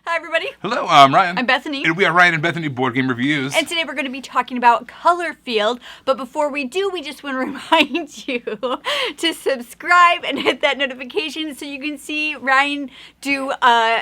Hi, everybody. Hello, I'm Ryan. I'm Bethany. And we are Ryan and Bethany Board Game Reviews. And today we're going to be talking about Color Field. But before we do, we just want to remind you to subscribe and hit that notification so you can see Ryan do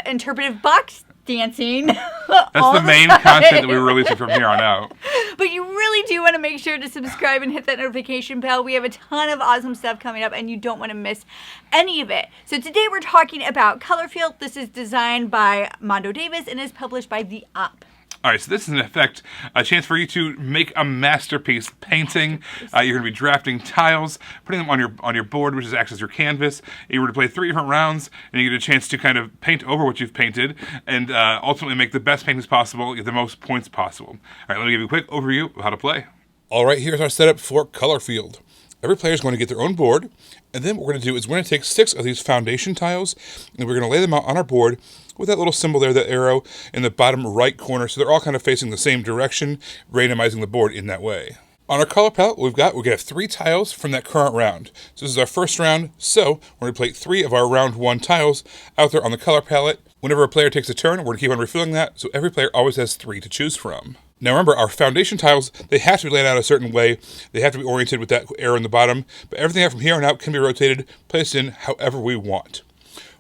interpretive box dancing. That's the main content that we're releasing from here on out. But you really do want to make sure to subscribe and hit that notification bell. We have a ton of awesome stuff coming up and you don't want to miss any of it. So today we're talking about Color Field. This is designed by Mondo Davis and is published by The Op. All right, so this is, in effect, a chance for you to make a masterpiece painting. You're going to be drafting tiles, putting them on your board, which acts as your canvas. You were to play 3 different rounds, and you get a chance to kind of paint over what you've painted, and ultimately make the best paintings possible, get the most points possible. All right, let me give you a quick overview of how to play. All right, here's our setup for Color Field. Every player is going to get their own board, and then what we're going to do is we're going to take 6 of these foundation tiles, and we're going to lay them out on our board with that little symbol there, that arrow in the bottom right corner, so they're all kind of facing the same direction, randomizing the board in that way. On our color palette, we're going to have 3 tiles from that current round. So this is our first round, so we're going to play 3 of our round 1 tiles out there on the color palette. Whenever a player takes a turn, we're going to keep on refilling that, so every player always has 3 to choose from. Now remember, our foundation tiles, they have to be laid out a certain way. They have to be oriented with that arrow in the bottom, but everything from here on out can be rotated, placed in however we want.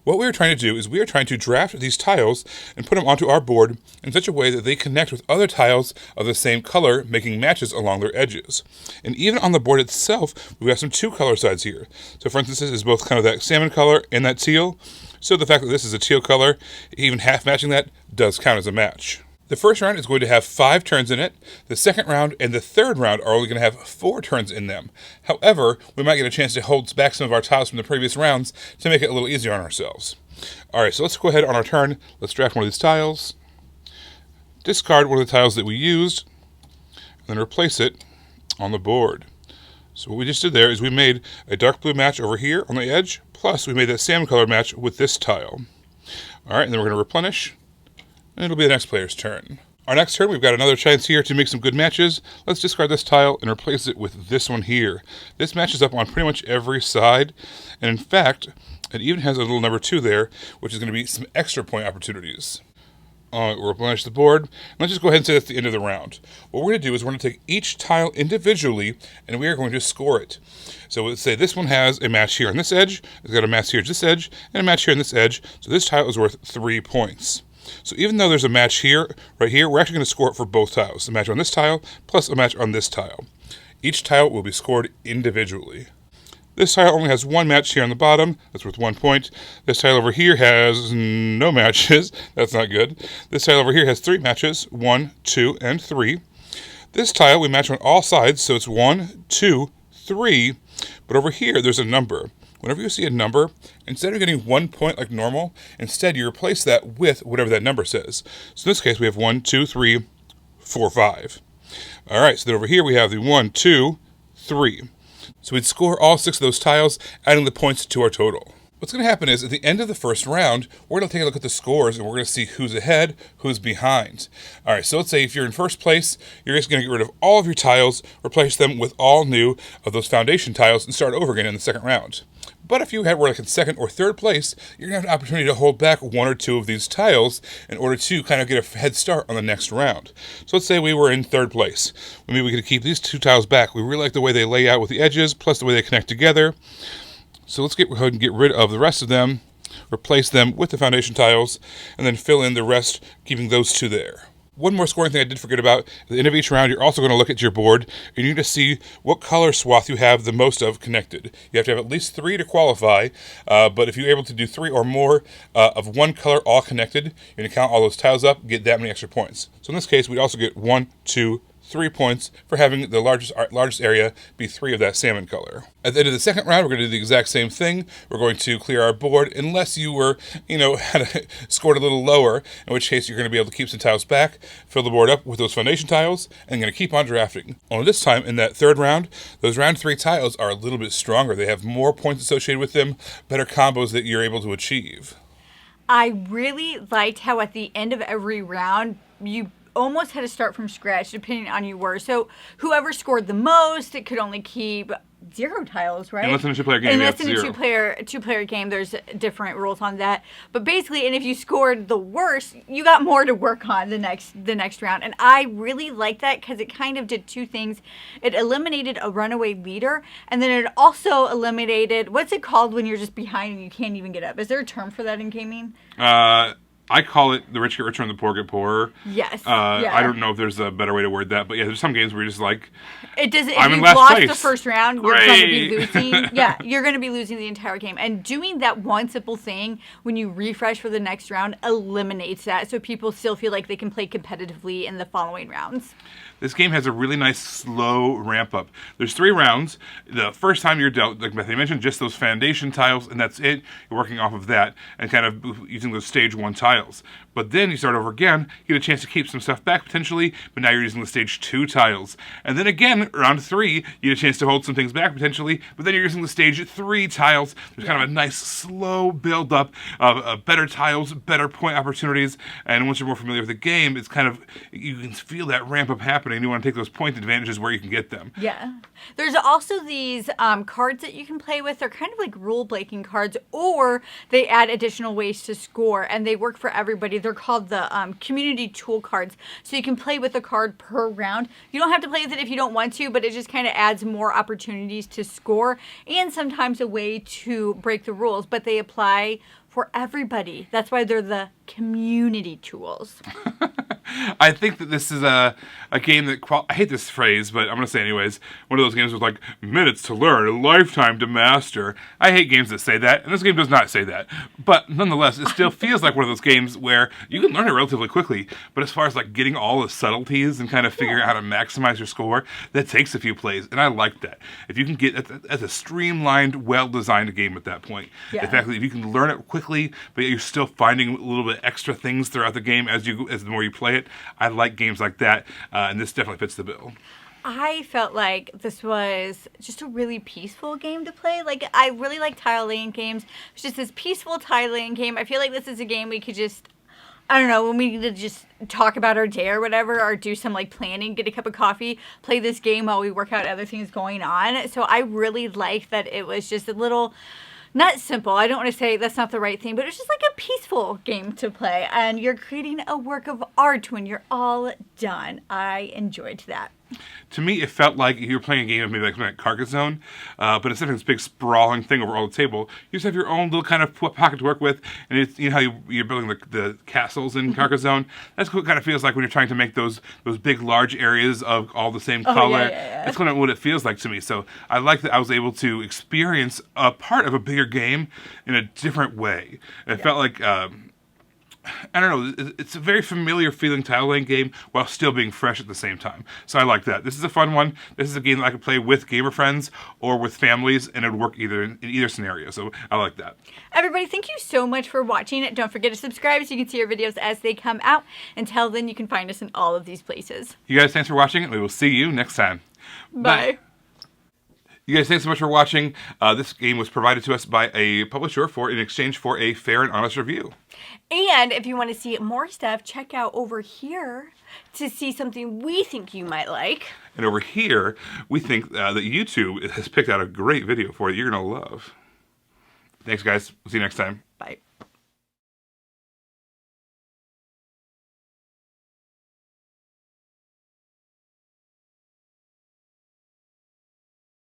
What we are trying to do is we are trying to draft these tiles and put them onto our board in such a way that they connect with other tiles of the same color, making matches along their edges. And even on the board itself, we have some 2 color sides here. So for instance, this is both kind of that salmon color and that teal. So the fact that this is a teal color, even half matching that, does count as a match. The first round is going to have 5 turns in it. The second round and the third round are only going to have 4 turns in them. However, we might get a chance to hold back some of our tiles from the previous rounds to make it a little easier on ourselves. Alright, so let's go ahead on our turn. Let's draft one of these tiles. Discard one of the tiles that we used, and then replace it on the board. So what we just did there is we made a dark blue match over here on the edge, plus we made that salmon color match with this tile. Alright, and then we're going to replenish. And it'll be the next player's turn. Our next turn, we've got another chance here to make some good matches. Let's discard this tile and replace it with this one here. This matches up on pretty much every side. And in fact, it even has a little number 2 there, which is going to be some extra point opportunities. We'll replenish the board. And let's just go ahead and say that's the end of the round. What we're going to do is we're going to take each tile individually, and we are going to score it. So let's say this one has a match here on this edge, it's got a match here on this edge, and a match here on this edge. So this tile is worth 3 points. So even though there's a match here, right here, we're actually going to score it for both tiles. A match on this tile, plus a match on this tile. Each tile will be scored individually. This tile only has 1 match here on the bottom. That's worth 1 point. This tile over here has no matches. That's not good. This tile over here has 3 matches. 1, 2, and 3. This tile we match on all sides, so it's 1, 2, 3. But over here, there's a number. Whenever you see a number, instead of getting 1 point like normal, instead you replace that with whatever that number says. So in this case, we have 1, 2, 3, 4, 5. All right, so then over here we have the 1, 2, 3. So we'd score all 6 of those tiles, adding the points to our total. What's going to happen is, at the end of the first round, we're going to take a look at the scores, and we're going to see who's ahead, who's behind. All right, so let's say if you're in first place, you're just going to get rid of all of your tiles, replace them with all new of those foundation tiles, and start over again in the second round. But if you were like in second or third place, you're going to have an opportunity to hold back 1 or 2 of these tiles in order to kind of get a head start on the next round. So let's say we were in third place. Maybe we could keep these 2 tiles back. We really like the way they lay out with the edges, plus the way they connect together. So let's go ahead and get rid of the rest of them, replace them with the foundation tiles, and then fill in the rest, keeping those 2 there. One more scoring thing I did forget about, at the end of each round, you're also going to look at your board, and you need to see what color swath you have the most of connected. You have to have at least 3 to qualify, but if you're able to do 3 or more of one color all connected, you're going to count all those tiles up, get that many extra points. So in this case, we'd also get 1, 2, 3 points for having the largest area be 3 of that salmon color. At the end of the second round, we're going to do the exact same thing. We're going to clear our board unless you were, scored a little lower, in which case you're going to be able to keep some tiles back, fill the board up with those foundation tiles, and you're going to keep on drafting. Only this time, in that third round, those round 3 tiles are a little bit stronger. They have more points associated with them, better combos that you're able to achieve. I really liked how at the end of every round, you almost had to start from scratch depending on you were. So whoever scored the most, it could only keep 0 tiles, right? Unless in a two-player game, Unless it's in a 0. two-player game, there's different rules on that. But basically, and if you scored the worst, you got more to work on the next round. And I really like that because it kind of did two things. It eliminated a runaway leader, and then it also eliminated, what's it called when you're just behind and you can't even get up? Is there a term for that in gaming? I call it the rich get richer and the poor get poorer. Yes. I don't know if there's a better way to word that, but yeah, there's some games where you're just like, it doesn't. I'm if in you last lost place. the first round, you're going to be losing. Yeah, you're going to be losing the entire game. And doing that one simple thing when you refresh for the next round eliminates that, so people still feel like they can play competitively in the following rounds. This game has a really nice slow ramp up. There's 3 rounds. The first time you're dealt, like Bethany mentioned, just those foundation tiles, and that's it. You're working off of that and kind of using those stage 1 tiles. But then you start over again, you get a chance to keep some stuff back potentially, but now you're using the stage 2 tiles. And then again, round 3, you get a chance to hold some things back potentially, but then you're using the stage 3 tiles. There's kind of a nice slow build up of better tiles, better point opportunities, and once you're more familiar with the game, it's kind of, you can feel that ramp up happening. You want to take those point advantages where you can get them. Yeah. There's also these cards that you can play with. They're kind of like rule-breaking cards, or they add additional ways to score, and they work for everybody. They're called the community tool cards. So you can play with a card per round. You don't have to play with it if you don't want to, but it just kind of adds more opportunities to score and sometimes a way to break the rules, but they apply for everybody. That's why they're the community tools. I think that this is a game that, I hate this phrase, but I'm going to say it anyways, one of those games with like, minutes to learn, a lifetime to master. I hate games that say that, and this game does not say that. But nonetheless, it still feels like one of those games where you can learn it relatively quickly, but as far as like getting all the subtleties and kind of figuring out how to maximize your score, that takes a few plays, and I like that. If you can get, that's a streamlined, well-designed game at that point. Yeah. In fact, if you can learn it quickly, but you're still finding a little bit extra things throughout the game as the more you play it, I like games like that, and this definitely fits the bill. I felt like this was just a really peaceful game to play. Like, I really like tile laying games. It's just this peaceful tile laying game. I feel like this is a game we could just, I don't know, when we need to just talk about our day or whatever, or do some like planning, get a cup of coffee, play this game while we work out other things going on. So I really like that it was just a little, not simple, I don't want to say that's not the right thing, but it's just like a peaceful game to play, and you're creating a work of art when you're all done. I enjoyed that. To me, it felt like you were playing a game of maybe like Carcassonne, but instead of this big sprawling thing over all the table, you just have your own little kind of pocket to work with, and it's, you know how you're building the castles in Carcassonne? That's what it kind of feels like when you're trying to make those big, large areas of all the same color. Yeah. That's kind of what it feels like to me. So I like that I was able to experience a part of a bigger game in a different way. And it felt like, I don't know, it's a very familiar feeling tile laying game while still being fresh at the same time. So I like that. This is a fun one. This is a game that I could play with gamer friends or with families, and it would work in either scenario. So I like that. Everybody, thank you so much for watching. Don't forget to subscribe so you can see our videos as they come out. Until then, you can find us in all of these places. You guys, thanks for watching, and we will see you next time. Bye. You guys, thanks so much for watching. This game was provided to us by a publisher in exchange for a fair and honest review. And if you want to see more stuff, check out over here to see something we think you might like. And over here, we think that YouTube has picked out a great video for you you're going to love. Thanks, guys. We'll see you next time.